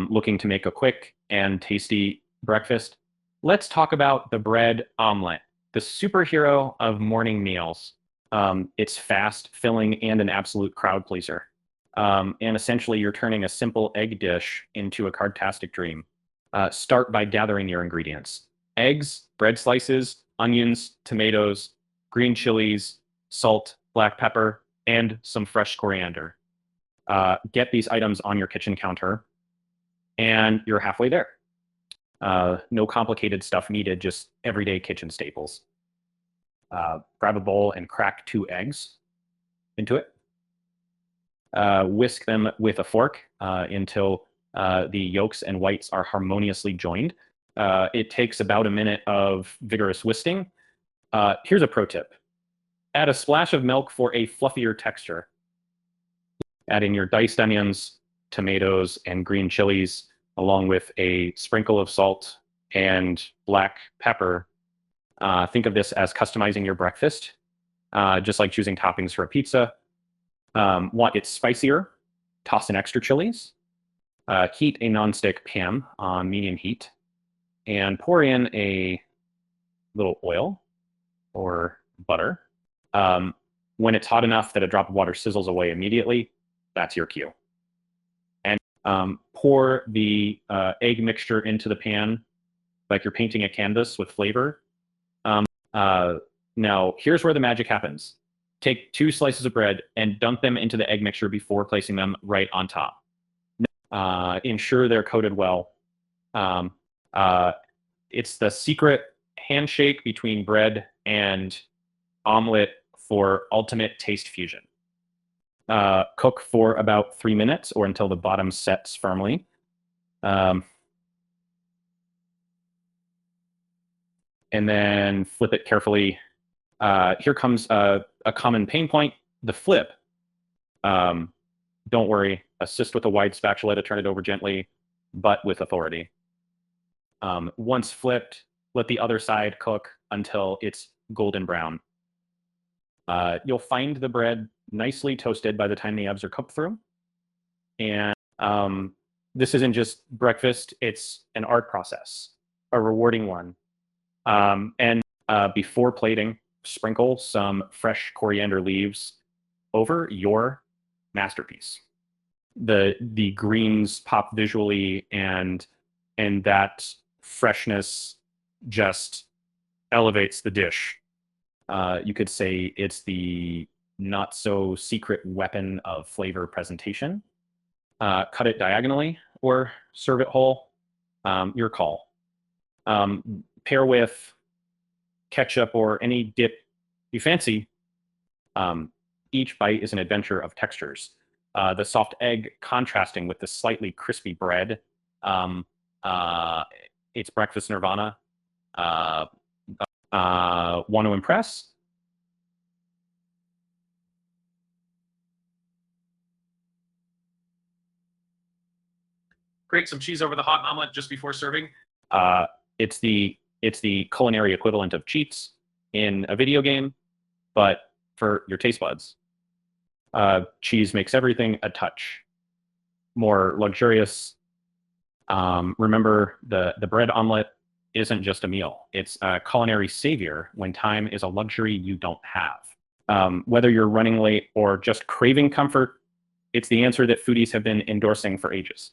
looking to make a quick and tasty breakfast, let's talk about the bread omelet, the superhero of morning meals. It's fast, filling, and an absolute crowd pleaser. And essentially, you're turning a simple egg dish into a carb-tastic dream. Start by gathering your ingredients: eggs, bread slices, onions, tomatoes, green chilies, salt, black pepper, and some fresh coriander. Get these items on your kitchen counter, and you're halfway there. No complicated stuff needed, just everyday kitchen staples. Grab a bowl and crack 2 eggs into it. Whisk them with a fork until the yolks and whites are harmoniously joined. It takes about a minute of vigorous whisking. Here's a pro tip. Add a splash of milk for a fluffier texture. Add in your diced onions, tomatoes, and green chilies, along with a sprinkle of salt and black pepper. Think of this as customizing your breakfast, just like choosing toppings for a pizza. Want it spicier? Toss in extra chilies. Heat a nonstick pan on medium heat and pour in a little oil or butter. When it's hot enough that a drop of water sizzles away immediately, that's your cue. And pour the egg mixture into the pan like you're painting a canvas with flavor. Now, here's where the magic happens. Take 2 slices of bread and dunk them into the egg mixture before placing them right on top. Ensure they're coated well. It's the secret handshake between bread and omelet for ultimate taste fusion. Cook for about 3 minutes or until the bottom sets firmly. And then flip it carefully. Here comes a common pain point, the flip. Don't worry, assist with a wide spatula to turn it over gently, but with authority. Once flipped, let the other side cook until it's golden brown. You'll find the bread nicely toasted by the time the eggs are cooked through. And this isn't just breakfast, it's an art process, a rewarding one. Before plating, sprinkle some fresh coriander leaves over your masterpiece. The greens pop visually, and that freshness just elevates the dish. You could say it's the not so secret weapon of flavor presentation. Cut it diagonally or serve it whole. Your call. Pair with ketchup or any dip you fancy. Each bite is an adventure of textures. The soft egg contrasting with the slightly crispy bread. It's breakfast nirvana. Want to impress? Grate some cheese over the hot omelet just before serving. It's the culinary equivalent of cheats in a video game, but for your taste buds. Cheese makes everything a touch more luxurious. Remember, the bread omelet isn't just a meal. It's a culinary savior when time is a luxury you don't have. Whether you're running late or just craving comfort, it's the answer that foodies have been endorsing for ages.